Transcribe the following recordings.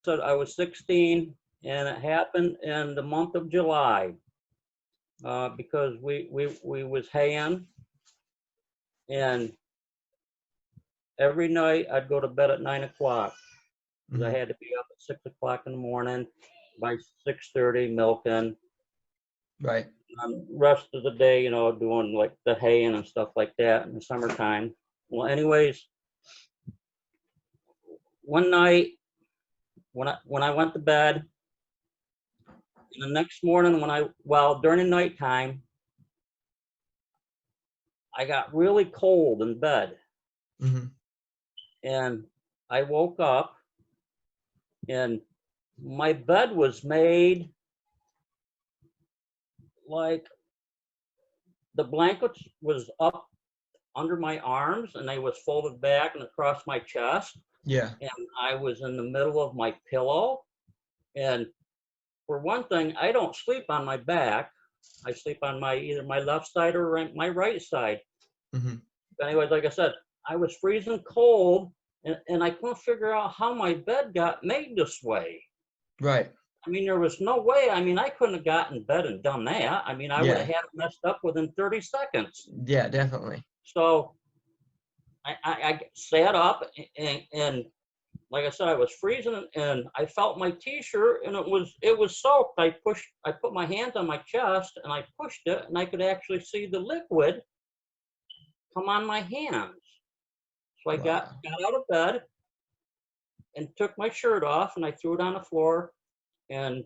said, I was 16, and it happened in the month of July, because we was haying, and every night I'd go to bed at 9 o'clock because I Mhm. had to be up at 6 o'clock in the morning by 6:30 milking. Right. Rest of the day, doing like the haying and stuff like that in the summertime. Well, anyways, one night when I went to bed, and the next morning during the nighttime, I got really cold in bed, Mhm. and I woke up, and my bed was made like the blankets was up under my arms, and they was folded back and across my chest, Yeah. and I was in the middle of my pillow. And for one thing, I don't sleep on my back. I sleep on either my left side or my right side. Mhm. But anyways, like I said, I was freezing cold, and I couldn't figure out how my bed got made this way. Right. I mean, there was no way. I mean, I couldn't have gotten in bed and done that. I mean, I would have Yeah. had it messed up within 30 seconds. Yeah, definitely. So I sat up, and like I said, I was freezing, and I felt my t-shirt, and it was soaked. I put my hands on my chest, and I pushed it, and I could actually see the liquid come on my hands. So I got Wow. out of bed and took my shirt off, and I threw it on the floor, and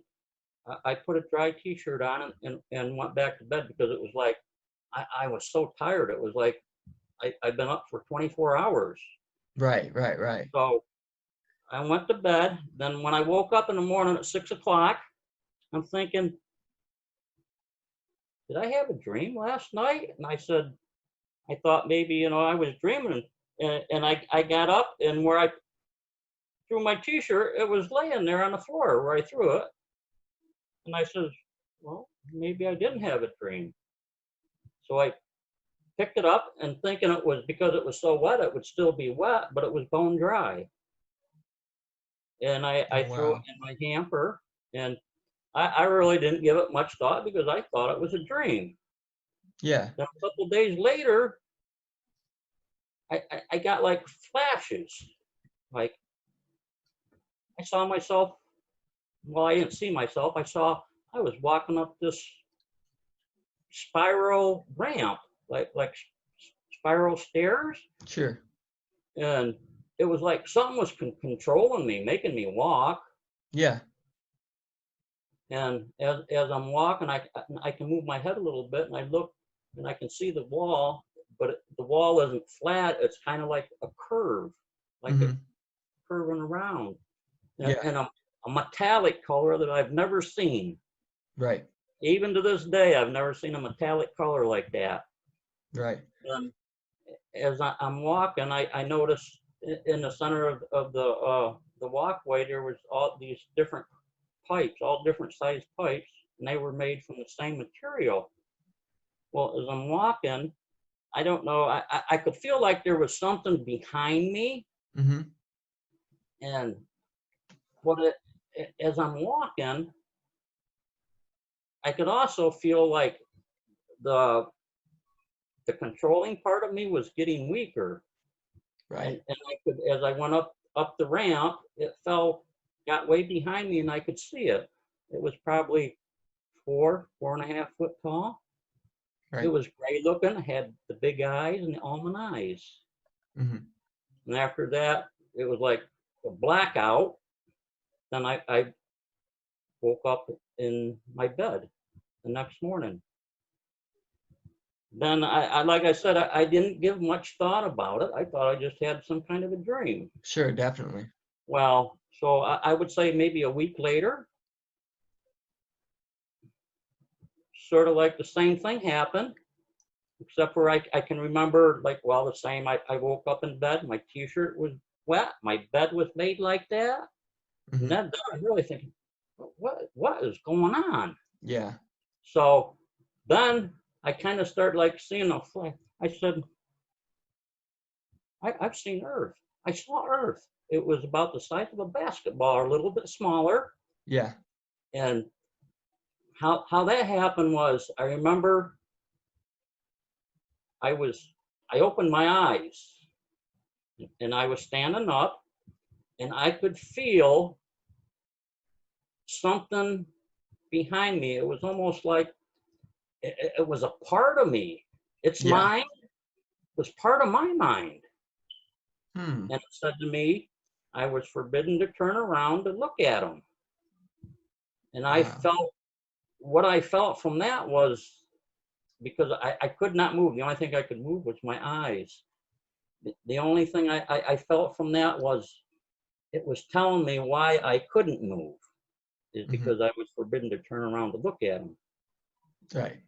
I put a dry t-shirt on, and went back to bed because it was like I was so tired. It was like I've been up for 24 hours. Right, right, right. So I went to bed. Then when I woke up in the morning at 6 o'clock, I'm thinking, did I have a dream last night? And I thought maybe, I was dreaming. And I got up, and where I threw my t-shirt, it was laying there on the floor where I threw it. And I says, well, maybe I didn't have a dream. So I picked it up, and thinking it was because it was so wet, it would still be wet, but it was bone dry. And I Oh, threw it wow. in my hamper, and I really didn't give it much thought because I thought it was a dream. Yeah. Then a couple days later, I got like flashes. Like I saw myself. Well, I didn't see myself. I was walking up this spiral ramp, like spiral stairs, Sure. and it was like something was controlling me, making me walk. Yeah. And as I'm walking, I can move my head a little bit, and I look, and I can see the wall, but the wall isn't flat. It's kind of like a curve, like it's Mhm. curving around, Yeah. and a metallic color that I've never seen. Right. Even to this day, I've never seen a metallic color like that. Right. And as I'm walking, I noticed in the center of the walkway, there was all these different pipes, all different sized pipes, and they were made from the same material. Well, as I'm walking, I don't know, I could feel like there was something behind me, Mhm. and as I'm walking, I could also feel like the the controlling part of me was getting weaker, Right. and I could, as I went up the ramp, it got way behind me, and I could see it. It was probably 4.5 foot tall. It Right. was gray looking, had the big eyes and the almond eyes. Mhm. And after that, it was like a blackout. Then I woke up in my bed the next morning. Then like I said, I didn't give much thought about it. I thought I just had some kind of a dream. Sure, definitely. Well, so I would say maybe a week later, sort of like the same thing happened, except for I can remember like, well, the same. I woke up in bed, my t-shirt was wet, my bed was made like that. And Mhm. then I was really thinking, what is going on? Yeah. So then I kind of started like seeing a flash. I said, I've seen Earth. I saw Earth. it was about the size of a basketball, or a little bit smaller. Yeah. And how that happened was, I remember I opened my eyes, and I was standing up, and I could feel something behind me. It was almost like it was a part of me. Its Yeah. mind was part of my mind. Hmm. And it said to me, I was forbidden to turn around to look at him. And I Wow. felt, what I felt from that was, because I could not move. The only thing I could move was my eyes. The only thing I felt from that was, it was telling me why I couldn't move, is Hmm. because I was forbidden to turn around to look at him. Right.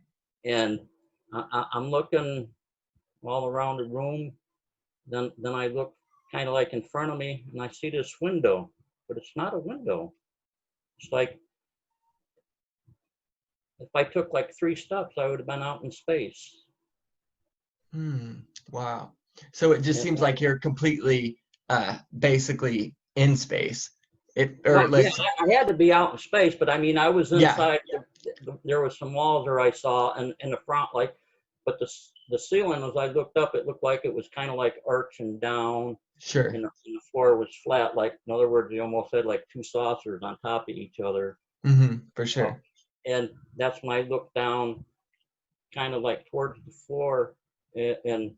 And I'm looking all around the room. Then I look kind of like in front of me, and I see this window, but it's not a window. It's like, if I took like 3 steps, I would have been out in space. Hmm. Wow. So it just And seems like you're completely, basically in space. Or well, yeah, let's, I had to be out in space, but I mean, I was yeah, inside. There was some walls where I saw, and in the front, like, but the ceiling, as I looked up, it looked like it was kind of like arching down, sure. and the floor was flat. Like, in other words, you almost had like 2 saucers on top of each other. For Uh, sure. and that's when I looked down, kind of like towards the floor, and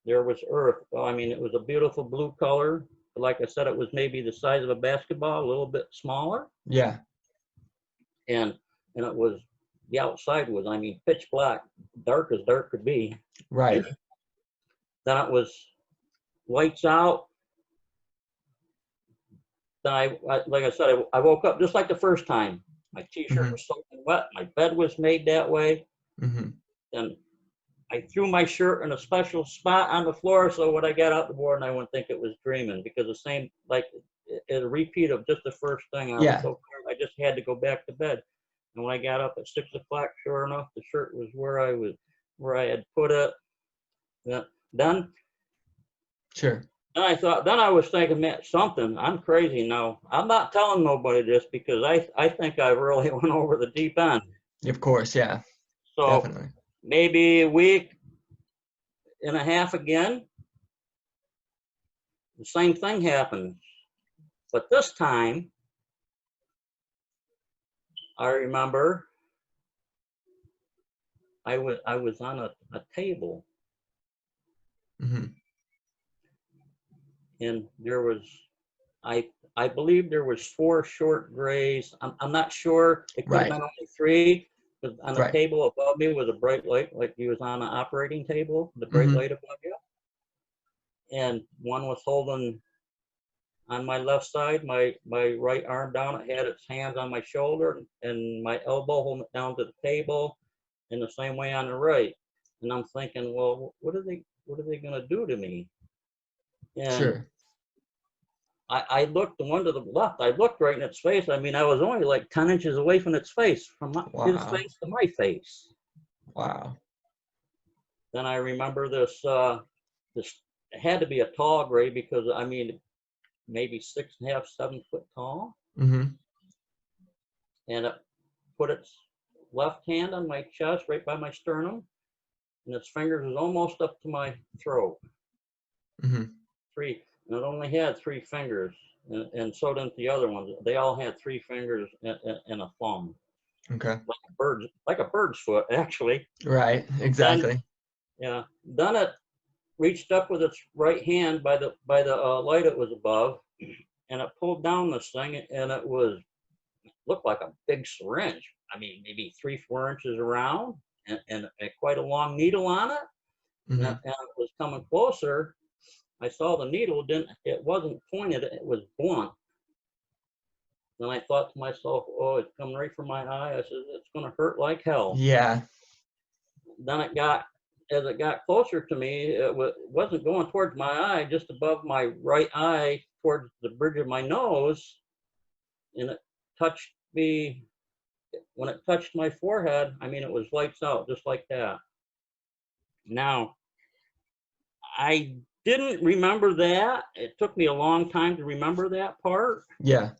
there was earth. Well, I mean, it was a beautiful blue color. But like I said, it was maybe the size of a basketball, a little bit smaller. Yeah. And it was, the outside was, I mean, pitch black, dark as dark could be. Right. Then it was lights out. Then like I said, I woke up just like the first time. My t-shirt Hmm. was soaking wet. My bed was made that way. Hmm. And I threw my shirt in a special spot on the floor, so when I got out the board, and I wouldn't think it was dreaming, because the same, like, a repeat of just the first thing. I was Yeah. so tired, I just had to go back to bed. And when I got up at 6 o'clock, sure enough, the shirt was where I had put it. Yeah. Then Sure. then I thought, then I was thinking, man, something, I'm crazy now. I'm not telling nobody this, because I think I really went over the deep end. Of course. Yeah. So Definitely. maybe a week and a half again, the same thing happened. But this time, I remember I was on a table, Hmm. and there was, I believe there was 4 short grays. I'm not sure. It could have Right. been only 3. Because on the Right. table above me was a bright light, like he was on an operating table, the bright Hmm. light above you. And one was holding on my left side, my right arm down. It had its hands on my shoulder, and my elbow holding it down to the table, in the same way on the right. And I'm thinking, well, what are they going to do to me? And Sure. I looked, the one to the left, I looked right in its face. I mean, I was only like 10 inches away from its face, from his Wow. face to my face. Wow. Then I remember this it had to be a tall gray, because I mean, maybe 6.5, 7 foot tall. Hmm. And it put its left hand on my chest, right by my sternum, and its fingers was almost up to my throat. Hmm. 3, and it only had 3 fingers, and so didn't the other ones. They all had 3 fingers and a thumb, Okay. like a bird's foot, actually. Right. Then, Exactly. yeah, then it reached up with its right hand by the light it was above, and it pulled down this thing, and looked like a big syringe. I mean, maybe 3-4 inches around, and quite a long needle on it. And Hmm. it was coming closer. I saw the needle, it wasn't pointed, it was blunt. Then I thought to myself, oh, it's coming right for my eye. I said, it's going to hurt like hell. Yeah. Then as it got closer to me, it wasn't going towards my eye, just above my right eye, towards the bridge of my nose. And it touched me. When it touched my forehead, I mean, it was lights out, just like that. Now, I didn't remember that. It took me a long time to remember that part. Yeah.